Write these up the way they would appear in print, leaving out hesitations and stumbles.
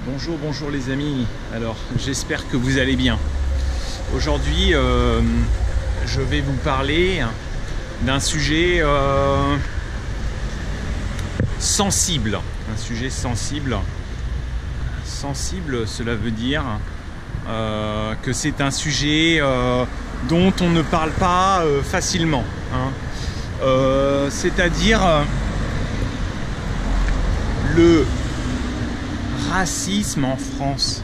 Bonjour, bonjour les amis. Alors, j'espère que vous allez bien. Aujourd'hui, je vais vous parler d'un sujet sensible. Un sujet sensible. Sensible, cela veut dire que c'est un sujet dont on ne parle pas facilement. C'est-à-dire le racisme en France.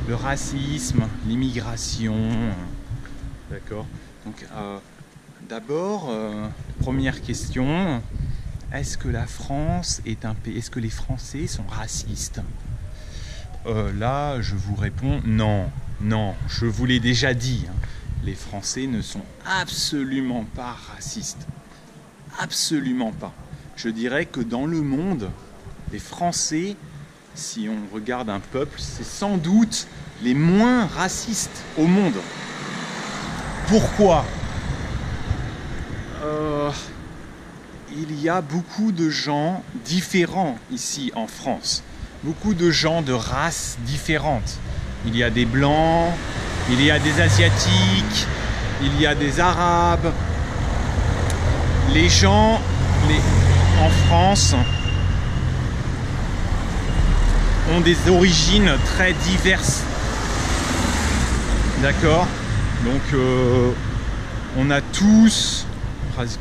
Le racisme, l'immigration. D'accord. Donc, d'abord, première question, est-ce que la France est un pays, est-ce que les Français sont racistes? Là, je vous réponds non, non, je vous l'ai déjà dit, hein. Les Français ne sont absolument pas racistes. Absolument pas. Je dirais que dans le monde, les Français, si on regarde un peuple, c'est sans doute les moins racistes au monde. Pourquoi? Il y a beaucoup de gens différents ici en France. Beaucoup de gens de races différentes. Il y a des blancs, il y a des asiatiques, il y a des arabes. Les gens en France ont des origines très diverses. D'accord? Donc on a tous,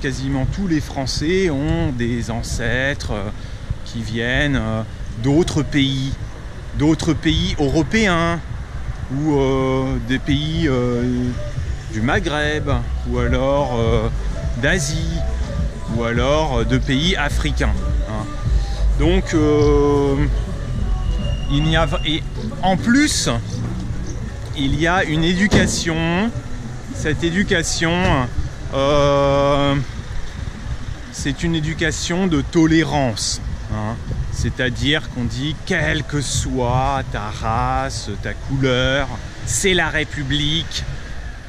quasiment tous les Français ont des ancêtres qui viennent d'autres pays européens ou des pays du Maghreb ou alors d'Asie ou alors de pays africains. Donc et en plus il y a une éducation. Cette éducation, c'est une éducation de tolérance. C'est-à-dire qu'on dit, quelle que soit ta race, ta couleur, c'est la République,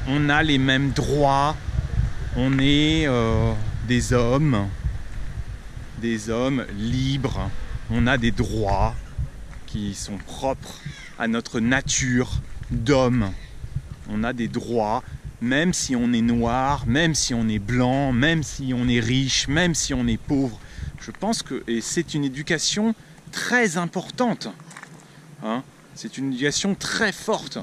on a les mêmes droits, on est des hommes libres, on a des droits qui sont propres à notre nature d'homme. On a des droits, même si on est noir, même si on est blanc, même si on est riche, même si on est pauvre. Je pense que c'est une éducation très importante. C'est une éducation très forte.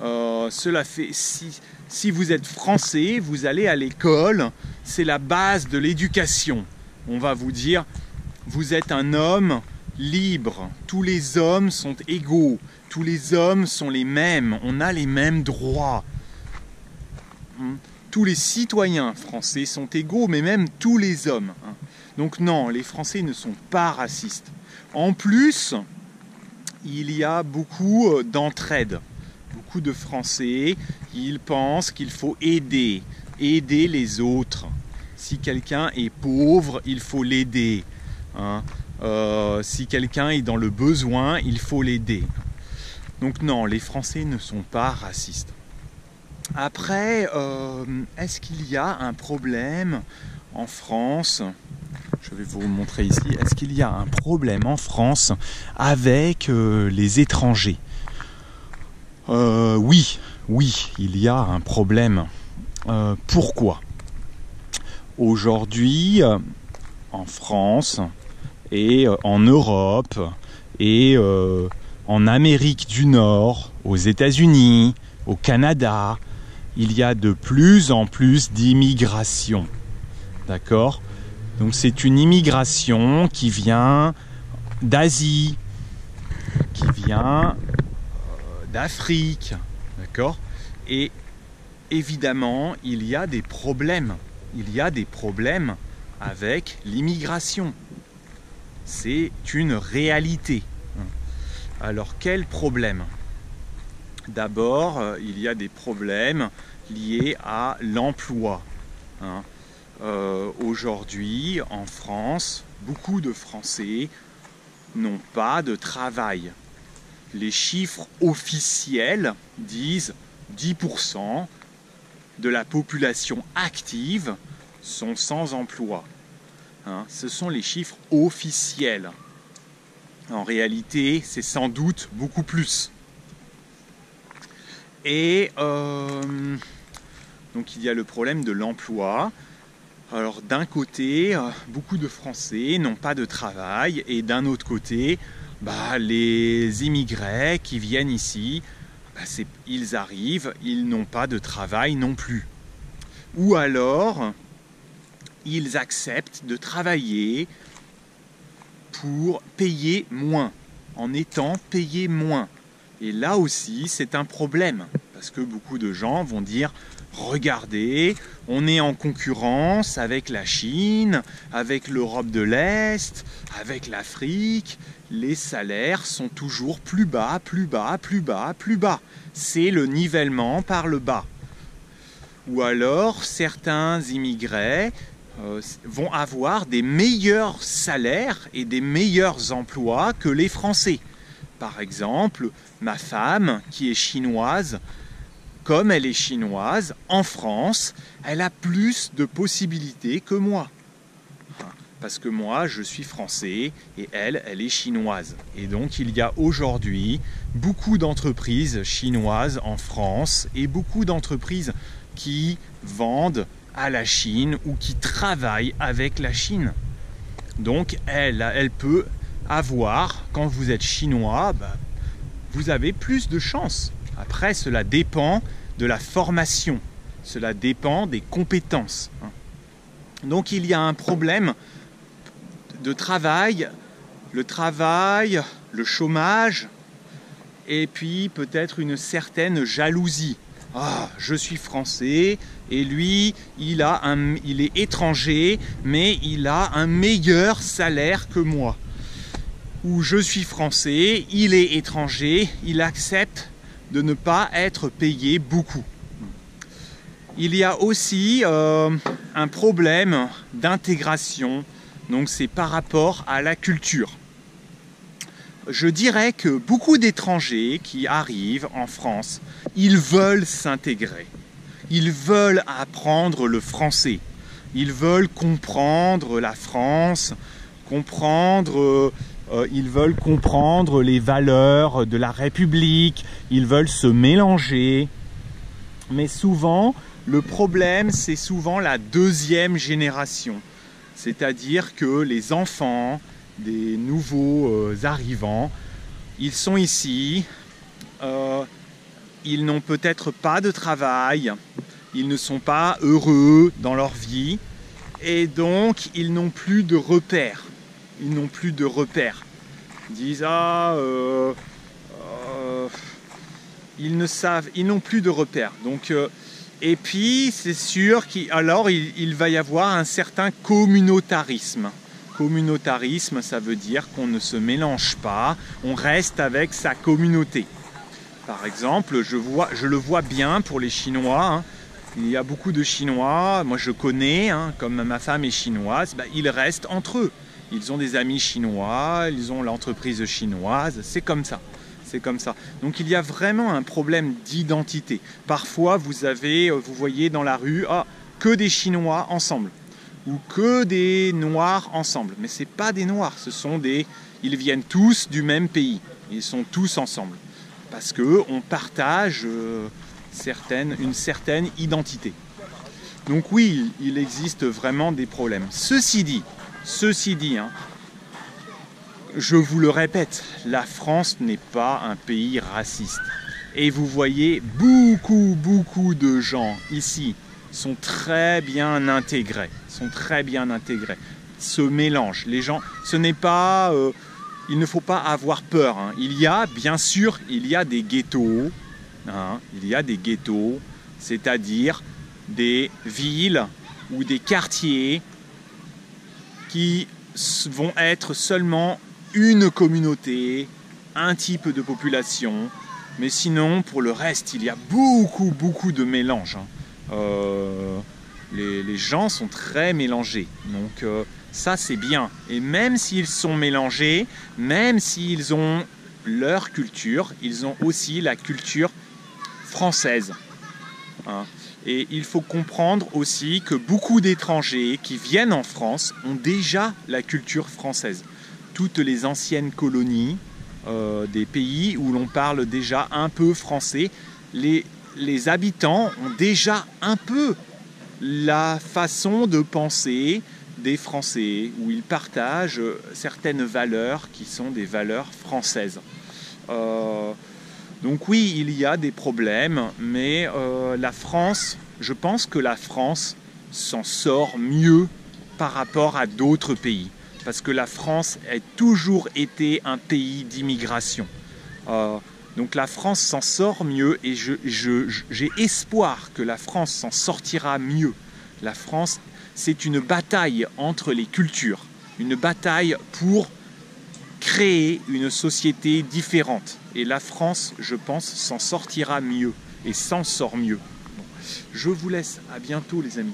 Cela fait, si vous êtes français, vous allez à l'école, c'est la base de l'éducation. On va vous dire, vous êtes un homme libre, tous les hommes sont égaux, tous les hommes sont les mêmes, on a les mêmes droits. Tous les citoyens français sont égaux, mais même tous les hommes. Donc non, les Français ne sont pas racistes. En plus, il y a beaucoup d'entraide. Beaucoup de Français, ils pensent qu'il faut aider les autres. Si quelqu'un est pauvre, il faut l'aider. Si quelqu'un est dans le besoin, il faut l'aider. Donc non, les Français ne sont pas racistes. Après, est-ce qu'il y a un problème en France? Je vais vous montrer ici. Est-ce qu'il y a un problème en France avec les étrangers? Oui, il y a un problème. Pourquoi? Aujourd'hui, en France et en Europe et en Amérique du Nord, aux États-Unis, au Canada, il y a de plus en plus d'immigration. D'accord? Donc c'est une immigration qui vient d'Asie, qui vient d'Afrique. D'accord? Et évidemment, il y a des problèmes. Il y a des problèmes avec l'immigration. C'est une réalité. Alors quel problème? D'abord, il y a des problèmes liés à l'emploi. Aujourd'hui, en France, beaucoup de Français n'ont pas de travail. Les chiffres officiels disent 10% de la population active sont sans emploi. Ce sont les chiffres officiels. En réalité, c'est sans doute beaucoup plus. Et donc il y a le problème de l'emploi. Alors d'un côté, beaucoup de Français n'ont pas de travail, et d'un autre côté, les immigrés qui viennent ici, ils arrivent, ils n'ont pas de travail non plus. Ou alors, ils acceptent de travailler pour payer moins, en étant payés moins. Et là aussi, c'est un problème, parce que beaucoup de gens vont dire « Regardez, on est en concurrence avec la Chine, avec l'Europe de l'Est, avec l'Afrique. Les salaires sont toujours plus bas, plus bas, plus bas, plus bas. C'est le nivellement par le bas. » Ou alors, certains immigrés vont avoir des meilleurs salaires et des meilleurs emplois que les Français. Par exemple, ma femme, qui est chinoise, comme elle est chinoise, en France, elle a plus de possibilités que moi. Parce que moi, je suis français et elle est chinoise. Et donc, il y a aujourd'hui beaucoup d'entreprises chinoises en France et beaucoup d'entreprises qui vendent à la Chine ou qui travaillent avec la Chine. Donc, elle peut avoir, quand vous êtes chinois, vous avez plus de chances. Après, cela dépend de la formation, cela dépend des compétences. Donc, il y a un problème de travail, le chômage, et puis peut-être une certaine jalousie. Ah, je suis français et lui, il est étranger, mais il a un meilleur salaire que moi. Ou je suis français, il est étranger, il accepte de ne pas être payé beaucoup. Il y a aussi un problème d'intégration, donc c'est par rapport à la culture. Je dirais que beaucoup d'étrangers qui arrivent en France, ils veulent s'intégrer. Ils veulent apprendre le français. Ils veulent comprendre la France, ils veulent comprendre les valeurs de la République. Ils veulent se mélanger. Mais souvent, le problème, c'est souvent la deuxième génération. C'est-à-dire que les enfants des nouveaux arrivants, ils sont ici, ils n'ont peut-être pas de travail, ils ne sont pas heureux dans leur vie, et donc ils n'ont plus de repères. Ils n'ont plus de repères. Ils disent ils n'ont plus de repères. Donc, et puis c'est sûr qu'il va y avoir un certain communautarisme. Communautarisme, ça veut dire qu'on ne se mélange pas, on reste avec sa communauté. Par exemple, je le vois bien pour les Chinois. Hein. Il y a beaucoup de Chinois, moi je connais, hein, comme ma femme est chinoise, ils restent entre eux. Ils ont des amis chinois, ils ont l'entreprise chinoise, c'est comme ça. C'est comme ça. Donc il y a vraiment un problème d'identité. Parfois vous voyez dans la rue que des Chinois ensemble ou que des Noirs ensemble. Mais ce n'est pas des Noirs, ils viennent tous du même pays. Ils sont tous ensemble. Parce qu'on partage une certaine identité. Donc oui, il existe vraiment des problèmes. Ceci dit, hein, je vous le répète, la France n'est pas un pays raciste. Et vous voyez, beaucoup de gens ici sont très bien intégrés. Se mélangent. Les gens, il ne faut pas avoir peur. Hein. Bien sûr, il y a des ghettos. Hein, c'est-à-dire des villes ou des quartiers qui vont être seulement une communauté, un type de population, mais sinon pour le reste il y a beaucoup de mélange. Hein. Les gens sont très mélangés, donc ça c'est bien. Et même s'ils sont mélangés, même s'ils ont leur culture, ils ont aussi la culture française. Hein. Et il faut comprendre aussi que beaucoup d'étrangers qui viennent en France ont déjà la culture française. toutes les anciennes colonies, des pays où l'on parle déjà un peu français. Les habitants ont déjà un peu la façon de penser des Français, où ils partagent certaines valeurs qui sont des valeurs françaises. Donc oui, il y a des problèmes, mais la France, je pense que la France s'en sort mieux par rapport à d'autres pays. Parce que la France a toujours été un pays d'immigration. Donc la France s'en sort mieux et j'ai espoir que la France s'en sortira mieux. La France, c'est une bataille entre les cultures, une bataille pour créer une société différente. Et la France, je pense, s'en sortira mieux et s'en sort mieux. Bon. Je vous laisse, à bientôt les amis.